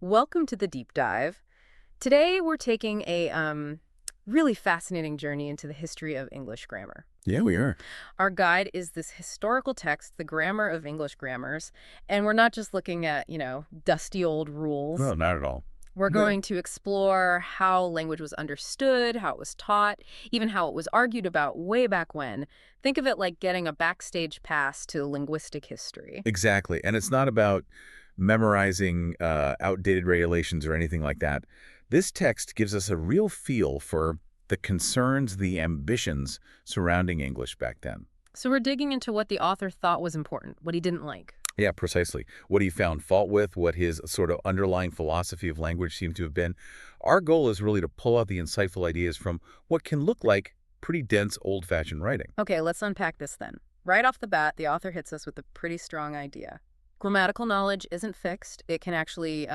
Welcome to the deep dive. Today we're taking a really fascinating journey into the history of English grammar. Yeah, we are. Our guide is this historical text, The Grammar of English Grammars, and we're not just looking at, dusty old rules. Well, not at all. We're But going to explore how language was understood, how it was taught, even how it was argued about way back when. Think of it like getting a backstage pass to linguistic history. exactly. And it's not about memorizing outdated regulations or anything like that. This text gives us a real feel for the concerns, the ambitions surrounding English back then. So we're digging into what the author thought was important, what he didn't like. Yeah, precisely. What he found fault with, what his sort of underlying philosophy of language seemed to have been. Our goal is really to pull out the insightful ideas from what can look like pretty dense, old-fashioned writing. Okay, let's unpack this then. Right off the bat, the author hits us with a pretty strong idea. Grammatical knowledge isn't fixed. It can actually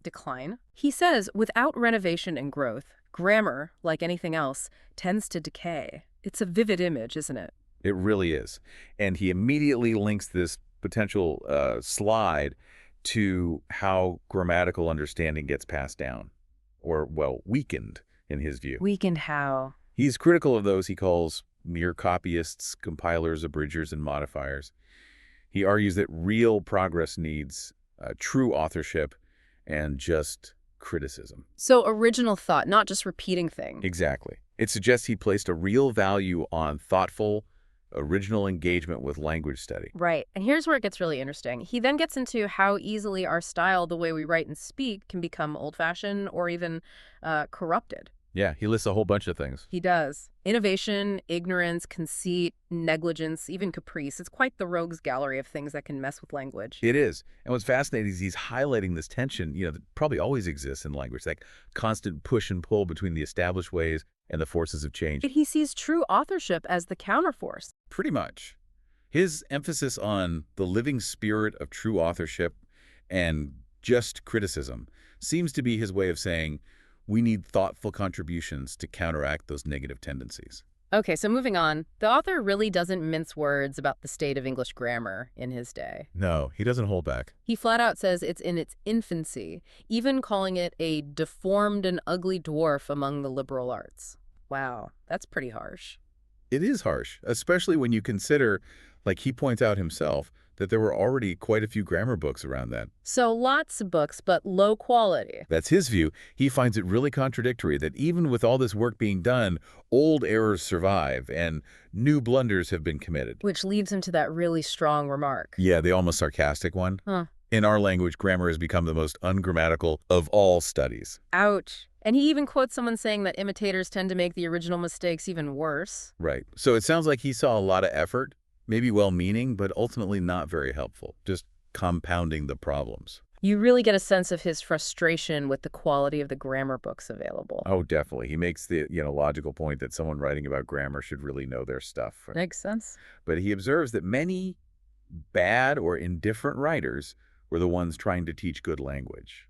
decline. He says, without renovation and growth, grammar, like anything else, tends to decay. It's a vivid image, isn't it? It really is. And he immediately links this potential slide to how grammatical understanding gets passed down, or, well, weakened, in his view. Weakened how? He's critical of those he calls mere copyists, compilers, abridgers, and modifiers. He argues that real progress needs true authorship and just criticism. So original thought, not just repeating things. Exactly. It suggests he placed a real value on thoughtful, original engagement with language study. Right. And here's where it gets really interesting. He then gets into how easily our style, the way we write and speak, can become old-fashioned or even corrupted. Yeah, he lists a whole bunch of things. He does. Innovation, ignorance, conceit, negligence, even caprice. It's quite the rogues gallery of things that can mess with language. It is. And what's fascinating is he's highlighting this tension, that probably always exists in language, that constant push and pull between the established ways and the forces of change. But he sees true authorship as the counterforce. Pretty much. His emphasis on the living spirit of true authorship and just criticism seems to be his way of saying we need thoughtful contributions to counteract those negative tendencies. Okay, so moving on. The author really doesn't mince words about the state of English grammar in his day. No, he doesn't hold back. He flat out says it's in its infancy, even calling it a deformed and ugly dwarf among the liberal arts. Wow, that's pretty harsh. It is harsh, especially when you consider, like he points out himself, that there were already quite a few grammar books around then. So lots of books, but low quality. That's his view. He finds it really contradictory that even with all this work being done, old errors survive and new blunders have been committed. Which leads him to that really strong remark. Yeah, the almost sarcastic one. Huh. In our language, grammar has become the most ungrammatical of all studies. Ouch. And he even quotes someone saying that imitators tend to make the original mistakes even worse. Right. So it sounds like he saw a lot of effort, maybe well-meaning, but ultimately not very helpful, just compounding the problems. You really get a sense of his frustration with the quality of the grammar books available. Oh, definitely. He makes the logical point that someone writing about grammar should really know their stuff. Makes sense. But he observes that many bad or indifferent writers were the ones trying to teach good language.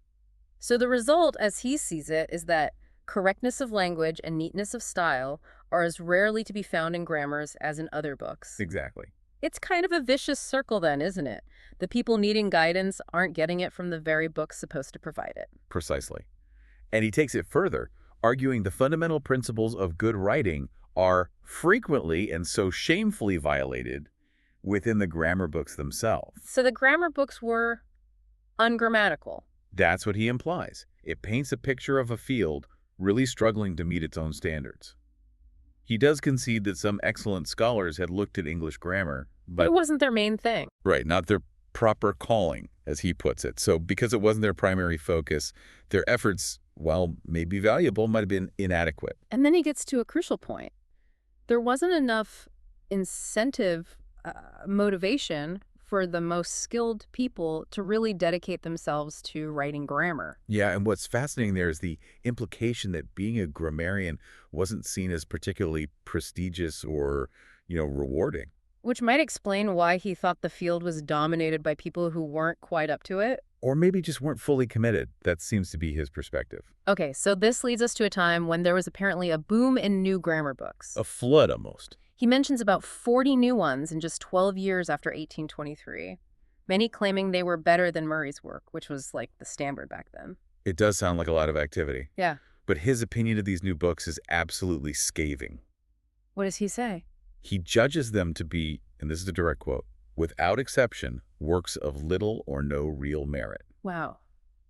So the result, as he sees it, is that correctness of language and neatness of style are as rarely to be found in grammars as in other books. Exactly. It's kind of a vicious circle then, isn't it? The people needing guidance aren't getting it from the very books supposed to provide it. Precisely. And he takes it further, arguing the fundamental principles of good writing are frequently and so shamefully violated within the grammar books themselves. So the grammar books were ungrammatical. That's what he implies. It paints a picture of a field really struggling to meet its own standards. He does concede that some excellent scholars had looked at English grammar, but It wasn't their main thing. right, not their proper calling, as he puts it. So because it wasn't their primary focus, their efforts, while maybe valuable, might have been inadequate. And then he gets to a crucial point. There wasn't enough incentive, motivation for the most skilled people to really dedicate themselves to writing grammar. Yeah, and what's fascinating there is the implication that being a grammarian wasn't seen as particularly prestigious or, rewarding. Which might explain why he thought the field was dominated by people who weren't quite up to it. Or maybe just weren't fully committed. That seems to be his perspective. Okay, so this leads us to a time when there was apparently a boom in new grammar books. A flood, almost. He mentions about 40 new ones in just 12 years after 1823. many claiming they were better than Murray's work, which was like the standard back then. It does sound like a lot of activity. Yeah. But his opinion of these new books is absolutely scathing. What does he say? He judges them to be, and this is a direct quote, without exception, works of little or no real merit. Wow.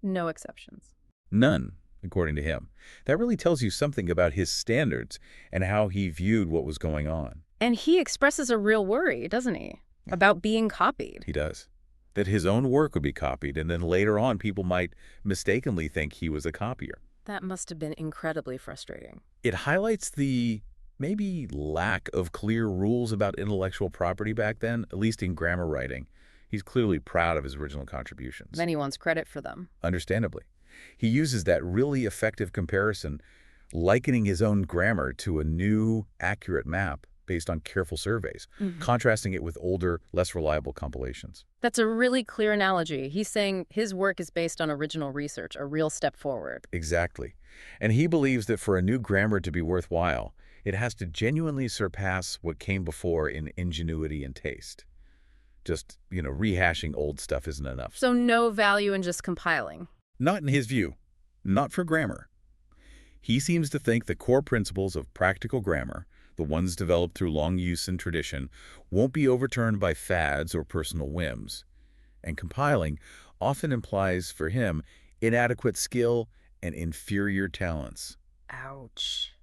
No exceptions. None, according to him. That really tells you something about his standards and how he viewed what was going on. And he expresses a real worry, doesn't he? About being copied. He does. That his own work would be copied, and then later on people might mistakenly think he was a copier. That must have been incredibly frustrating. It highlights the maybe lack of clear rules about intellectual property back then, at least in grammar writing. He's clearly proud of his original contributions. Then he wants credit for them. Understandably. He uses that really effective comparison, likening his own grammar to a new, accurate map based on careful surveys, contrasting it with older, less reliable compilations. That's a really clear analogy. He's saying his work is based on original research, a real step forward. Exactly. And he believes that for a new grammar to be worthwhile, it has to genuinely surpass what came before in ingenuity and taste. Just, rehashing old stuff isn't enough. So no value in just compiling. Not in his view. Not for grammar. He seems to think the core principles of practical grammar, the ones developed through long use and tradition, won't be overturned by fads or personal whims. And compiling often implies, for him, inadequate skill and inferior talents. Ouch.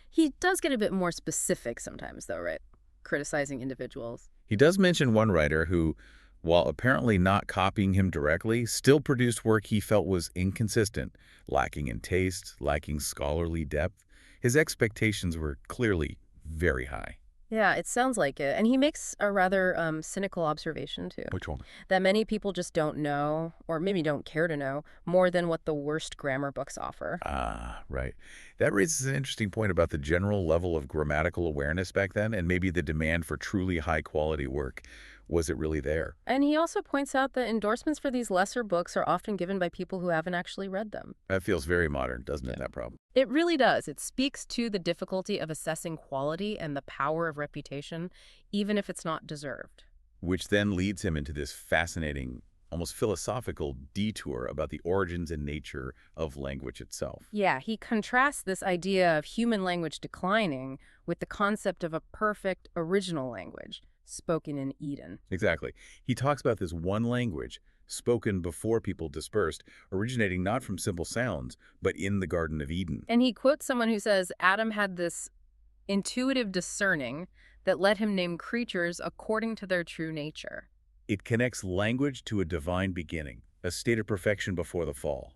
He does get a bit more specific sometimes, though, right? Criticizing individuals. He does mention one writer who, while apparently not copying him directly, still produced work he felt was inconsistent, lacking in taste, lacking scholarly depth. His expectations were clearly very high. Yeah, it sounds like it. And he makes a rather cynical observation, too. Which one? That many people just don't know, or maybe don't care to know, more than what the worst grammar books offer. Ah, right. That raises an interesting point about the general level of grammatical awareness back then and maybe the demand for truly high-quality work. Was it really there? And he also points out that endorsements for these lesser books are often given by people who haven't actually read them. That feels very modern, doesn't it, that problem? It really does. It speaks to the difficulty of assessing quality and the power of reputation, even if it's not deserved. Which then leads him into this fascinating, almost philosophical detour about the origins and nature of language itself. Yeah, he contrasts this idea of human language declining with the concept of a perfect original language spoken in Eden. Exactly. He talks about this one language, spoken before people dispersed, originating not from simple sounds, but in the Garden of Eden. And he quotes someone who says Adam had this intuitive discerning that let him name creatures according to their true nature. It connects language to a divine beginning, a state of perfection before the fall.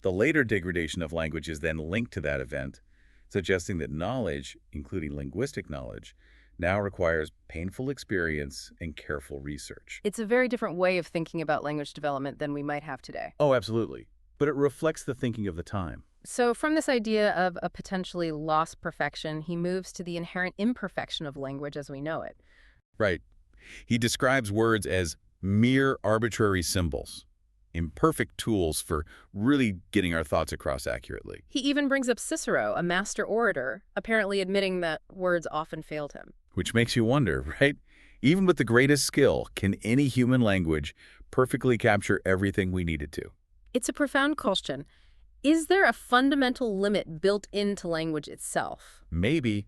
The later degradation of language is then linked to that event, suggesting that knowledge, including linguistic knowledge, now requires painful experience and careful research. It's a very different way of thinking about language development than we might have today. Oh, absolutely. But it reflects the thinking of the time. So from this idea of a potentially lost perfection, he moves to the inherent imperfection of language as we know it. Right. He describes words as mere arbitrary symbols, imperfect tools for really getting our thoughts across accurately. He even brings up Cicero, a master orator, apparently admitting that words often failed him. Which makes you wonder, right? Even with the greatest skill, can any human language perfectly capture everything we need it to? It's a profound question. Is there a fundamental limit built into language itself? Maybe,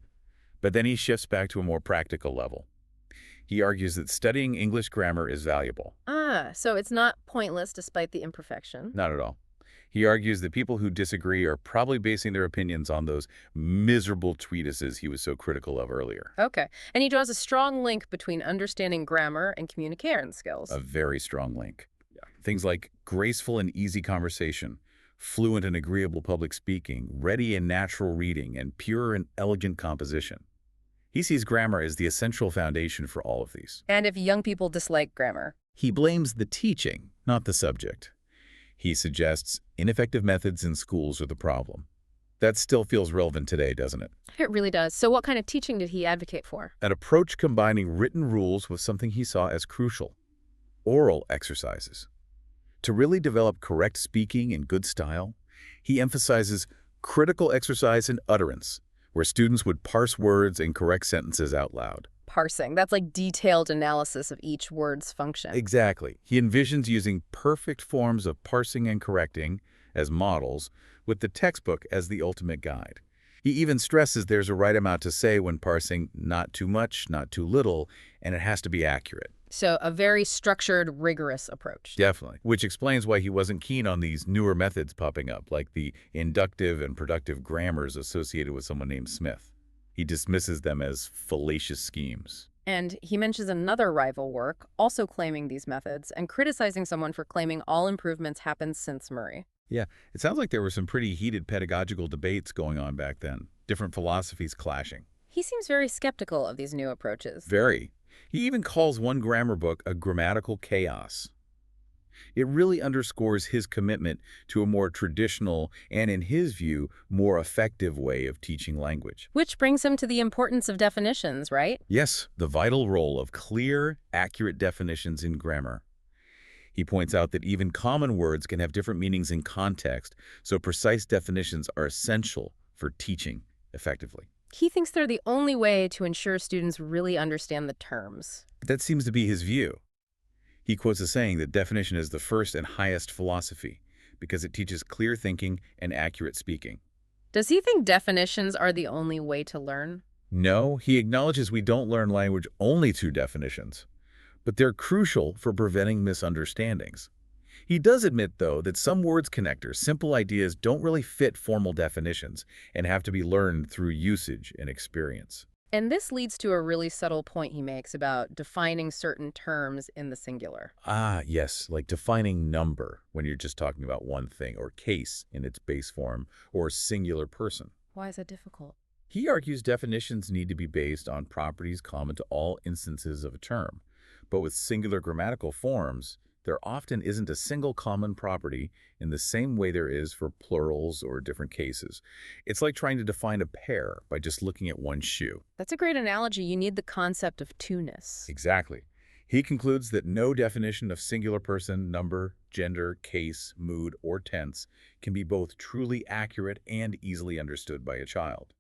but then he shifts back to a more practical level. He argues that studying English grammar is valuable. So it's not pointless despite the imperfection. Not at all. He argues that people who disagree are probably basing their opinions on those miserable treatises he was so critical of earlier. Okay. And he draws a strong link between understanding grammar and communication skills. A very strong link. Things like graceful and easy conversation, fluent and agreeable public speaking, ready and natural reading, and pure and elegant composition. He sees grammar as the essential foundation for all of these. And if young people dislike grammar? He blames the teaching, not the subject. He suggests ineffective methods in schools are the problem. That still feels relevant today, doesn't it? It really does. So what kind of teaching did he advocate for? An approach combining written rules with something he saw as crucial: oral exercises. To really develop correct speaking and good style, he emphasizes critical exercise and utterance, where students would parse words and correct sentences out loud. parsing. That's like detailed analysis of each word's function. Exactly. He envisions using perfect forms of parsing and correcting as models, with the textbook as the ultimate guide. He even stresses there's a right amount to say when parsing, not too much, not too little, and it has to be accurate. So a very structured, rigorous approach. Definitely. Which explains why he wasn't keen on these newer methods popping up, like the inductive and productive grammars associated with someone named Smith. He dismisses them as fallacious schemes. And he mentions another rival work, also claiming these methods, and criticizing someone for claiming all improvements happened since Murray. Yeah, it sounds like there were some pretty heated pedagogical debates going on back then, different philosophies clashing. He seems very skeptical of these new approaches. Very. He even calls one grammar book a grammatical chaos. It really underscores his commitment to a more traditional and, in his view, more effective way of teaching language. Which brings him to the importance of definitions, right? Yes, the vital role of clear, accurate definitions in grammar. He points out that even common words can have different meanings in context, so precise definitions are essential for teaching effectively. He thinks they're the only way to ensure students really understand the terms. That seems to be his view. He quotes a saying that definition is the first and highest philosophy because it teaches clear thinking and accurate speaking. Does he think definitions are the only way to learn? No, he acknowledges we don't learn language only through definitions, but they're crucial for preventing misunderstandings. He does admit, though, that some words connectors, simple ideas, don't really fit formal definitions and have to be learned through usage and experience. And this leads to a really subtle point he makes about defining certain terms in the singular. Ah, yes, like defining number when you're just talking about one thing, or case in its base form, or singular person. Why is that difficult? He argues definitions need to be based on properties common to all instances of a term. But with singular grammatical forms, there often isn't a single common property in the same way there is for plurals or different cases. It's like trying to define a pair by just looking at one shoe. That's a great analogy. You need the concept of two-ness. Exactly. He concludes that no definition of singular person, number, gender, case, mood, or tense can be both truly accurate and easily understood by a child.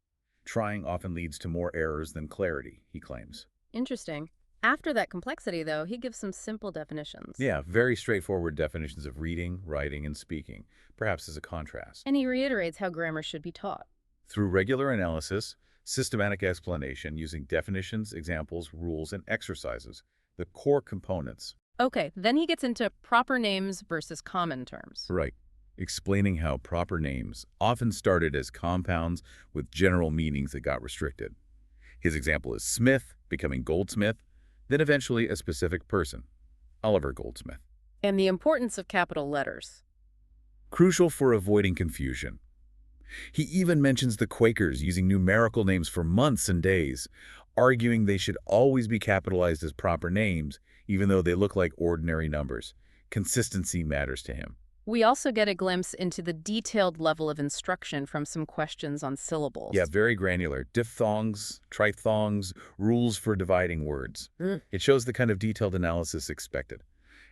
Trying often leads to more errors than clarity, he claims. Interesting. After that complexity, though, he gives some simple definitions. Yeah, very straightforward definitions of reading, writing, and speaking, perhaps as a contrast. And he reiterates how grammar should be taught. Through regular analysis, systematic explanation using definitions, examples, rules, and exercises, the core components. Okay, then he gets into proper names versus common terms. Right. Explaining how proper names often started as compounds with general meanings that got restricted. His example is Smith becoming Goldsmith, then eventually a specific person, Oliver Goldsmith. And the importance of capital letters. Crucial for avoiding confusion. He even mentions the Quakers using numerical names for months and days, arguing they should always be capitalized as proper names, even though they look like ordinary numbers. Consistency matters to him. We also get a glimpse into the detailed level of instruction from some questions on syllables. Yeah, very granular. Diphthongs, triphthongs, rules for dividing words. It shows the kind of detailed analysis expected.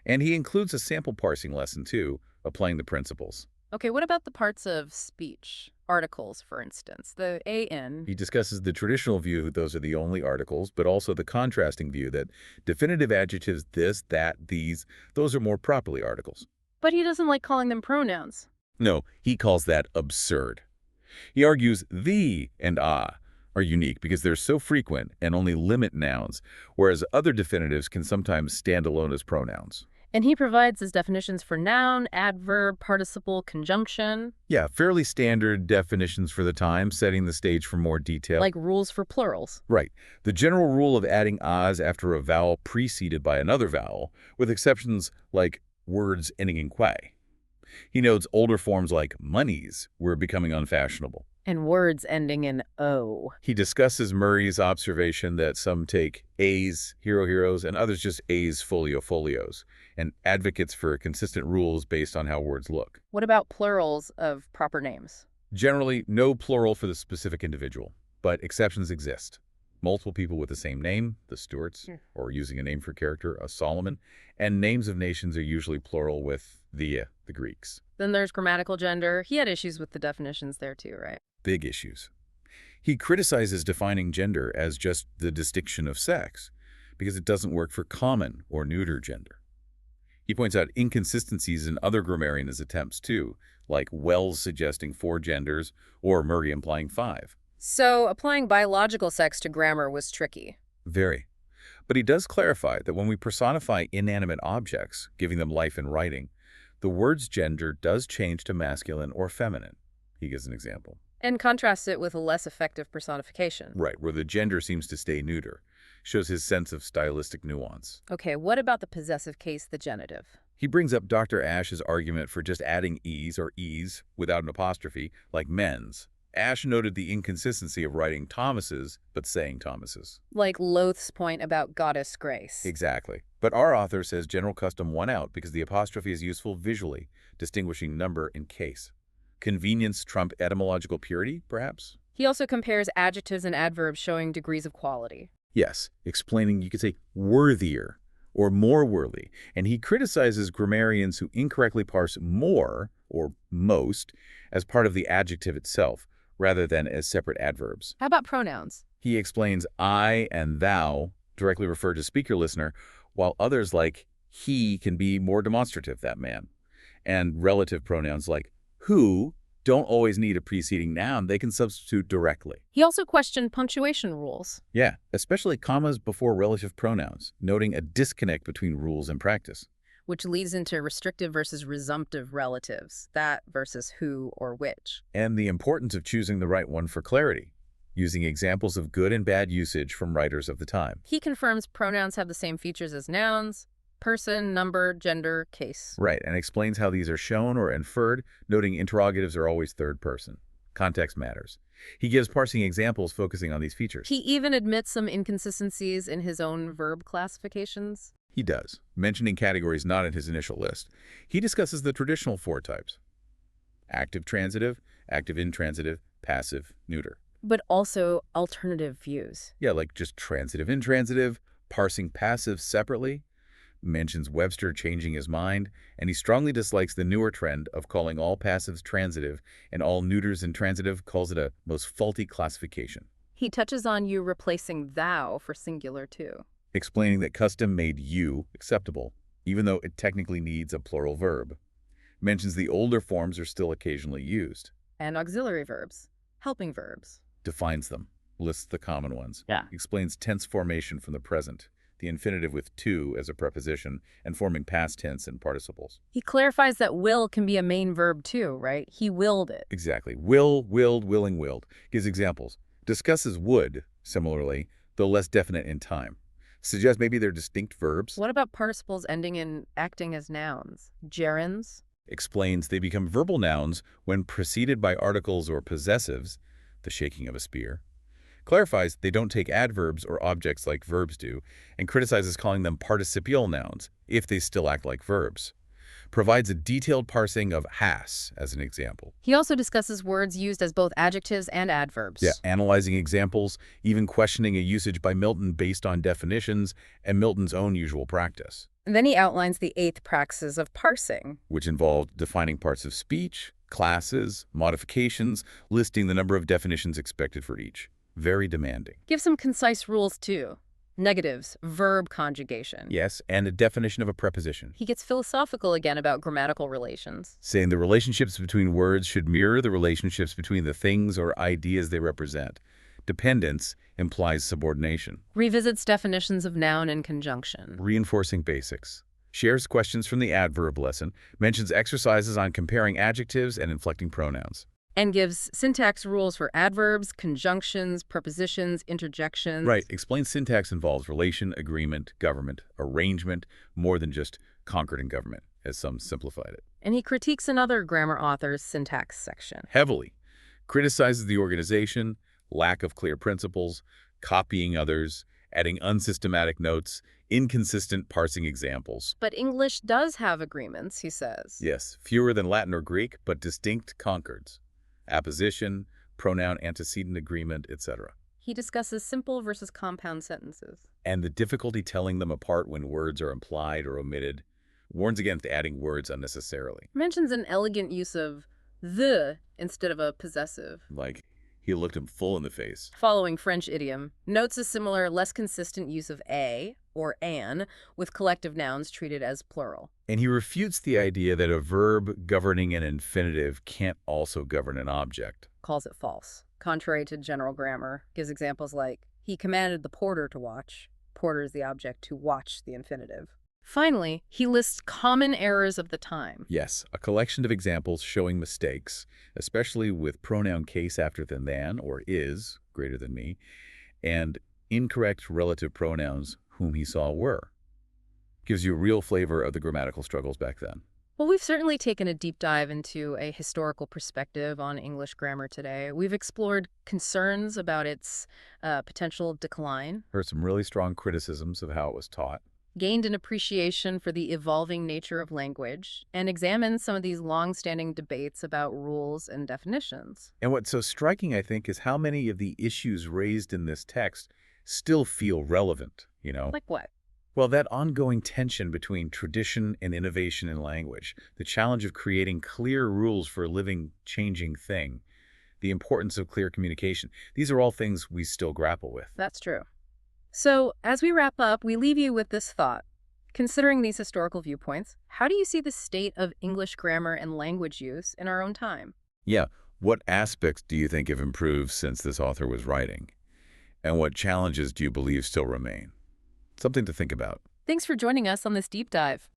And he includes a sample parsing lesson, too, applying the principles. Okay, what about the parts of speech? Articles, for instance, the AN. He discusses the traditional view that those are the only articles, but also the contrasting view that definitive adjectives, this, that, these, those are more properly articles. But he doesn't like calling them pronouns. No, he calls that absurd. He argues the and are unique because they're so frequent and only limit nouns, whereas other definitives can sometimes stand alone as pronouns. And he provides his definitions for noun, adverb, participle, conjunction. Yeah, fairly standard definitions for the time, setting the stage for more detail. Like rules for plurals. Right. The general rule of adding as after a vowel preceded by another vowel, with exceptions like words ending in quay. He notes older forms like monies were becoming unfashionable. And words ending in O. He discusses Murray's observation that some take A's, heroes, and others just A's, folios, and advocates for consistent rules based on how words look. What about plurals of proper names? Generally, no plural for the specific individual, but exceptions exist. Multiple people with the same name, the Stuarts, or using a name for character, a Solomon, and names of nations are usually plural with the Greeks. Then there's grammatical gender. He had issues with the definitions there too, right? Big issues. He criticizes defining gender as just the distinction of sex, because it doesn't work for common or neuter gender. He points out inconsistencies in other grammarians' attempts, too, like Wells suggesting 4 genders or Murray implying 5. So applying biological sex to grammar was tricky. Very. But he does clarify that when we personify inanimate objects, giving them life in writing, the word's gender does change to masculine or feminine. He gives an example. And contrasts it with a less effective personification. Right, where the gender seems to stay neuter. Shows his sense of stylistic nuance. Okay, what about the possessive case, the genitive? He brings up Dr. Ash's argument for just adding e's or e's without an apostrophe, like men's. Ash noted the inconsistency of writing Thomas's, but saying Thomas's. Like Loth's point about goddess Grace. Exactly. But our author says general custom won out because the apostrophe is useful visually, distinguishing number in case. Convenience trump etymological purity, perhaps? He also compares adjectives and adverbs showing degrees of quality. Yes, explaining you could say worthier or more worthy. And he criticizes grammarians who incorrectly parse more, or most, as part of the adjective itself, rather than as separate adverbs. How about pronouns? He explains I and thou directly refer to speaker-listener, while others like he can be more demonstrative, that man. And relative pronouns like who don't always need a preceding noun. They can substitute directly. He also questioned punctuation rules. Yeah, especially commas before relative pronouns, noting a disconnect between rules and practice. Which leads into restrictive versus resumptive relatives, that versus who or which. And the importance of choosing the right one for clarity, using examples of good and bad usage from writers of the time. He confirms pronouns have the same features as nouns: person, number, gender, case. Right, and explains how these are shown or inferred, noting interrogatives are always third person. Context matters. He gives parsing examples focusing on these features. He even admits some inconsistencies in his own verb classifications. He does, mentioning categories not in his initial list. He discusses the traditional 4 types: active transitive, active intransitive, passive, neuter. But also alternative views. Yeah, like just transitive, intransitive, parsing passive separately, mentions Webster changing his mind, and he strongly dislikes the newer trend of calling all passives transitive and all neuters intransitive, calls it a most faulty classification. He touches on you replacing thou for singular too. Explaining that custom made you acceptable, even though it technically needs a plural verb. Mentions the older forms are still occasionally used. And auxiliary verbs, helping verbs. Defines them, lists the common ones. Yeah. Explains tense formation from the present, the infinitive with to as a preposition, and forming past tense and participles. He clarifies that will can be a main verb too, right? He willed it. Exactly. Will, willed, willing, willed. Gives examples. Discusses would, similarly, though less definite in time. Suggests maybe they're distinct verbs. What about participles ending in acting as nouns? Gerunds? Explains they become verbal nouns when preceded by articles or possessives, the shaking of a spear. Clarifies they don't take adverbs or objects like verbs do, and criticizes calling them participial nouns if they still act like verbs. Provides a detailed parsing of has as an example. He also discusses words used as both adjectives and adverbs. Yeah, analyzing examples, even questioning a usage by Milton based on definitions and Milton's own usual practice. And then he outlines the 8th praxis of parsing, which involved defining parts of speech, classes, modifications, listing the number of definitions expected for each. Very demanding. Give some concise rules too. Negatives, verb conjugation. Yes, and a definition of a preposition. He gets philosophical again about grammatical relations. Saying the relationships between words should mirror the relationships between the things or ideas they represent. Dependence implies subordination. Revisits definitions of noun and conjunction. Reinforcing basics. Shares questions from the adverb lesson. Mentions exercises on comparing adjectives and inflecting pronouns. And gives syntax rules for adverbs, conjunctions, prepositions, interjections. Right. Explains syntax involves relation, agreement, government, arrangement, more than just concord and government, as some simplified it. And he critiques another grammar author's syntax section. Heavily. Criticizes the organization, lack of clear principles, copying others, adding unsystematic notes, inconsistent parsing examples. But English does have agreements, he says. Yes, fewer than Latin or Greek, but distinct concords. Apposition, pronoun antecedent agreement, etc. He discusses simple versus compound sentences. And the difficulty telling them apart when words are implied or omitted. Warns against adding words unnecessarily. Mentions an elegant use of the instead of a possessive. Like, He looked him full in the face. Following French idiom, notes a similar, less consistent use of a or an with collective nouns treated as plural. And he refutes the idea that a verb governing an infinitive can't also govern an object. Calls it false. Contrary to general grammar, gives examples like, he commanded the porter to watch. Porter is the object to watch the infinitive. Finally, he lists common errors of the time. Yes, a collection of examples showing mistakes, especially with pronoun case after the than or is, greater than me, and incorrect relative pronouns whom he saw were. Gives you a real flavor of the grammatical struggles back then. Well, we've certainly taken a deep dive into a historical perspective on English grammar today. We've explored concerns about its potential decline, Heard some really strong criticisms of how it was taught. gained an appreciation for the evolving nature of language, and examined some of these long-standing debates about rules and definitions. And what's so striking, I think, is how many of the issues raised in this text still feel relevant, you know? Like what? Well, that ongoing tension between tradition and innovation in language, the challenge of creating clear rules for a living, changing thing, the importance of clear communication, these are all things we still grapple with. That's true. So, as we wrap up, we leave you with this thought. Considering these historical viewpoints, how do you see the state of English grammar and language use in our own time? Yeah, what aspects do you think have improved since this author was writing? And what challenges do you believe still remain? Something to think about. Thanks for joining us on this deep dive.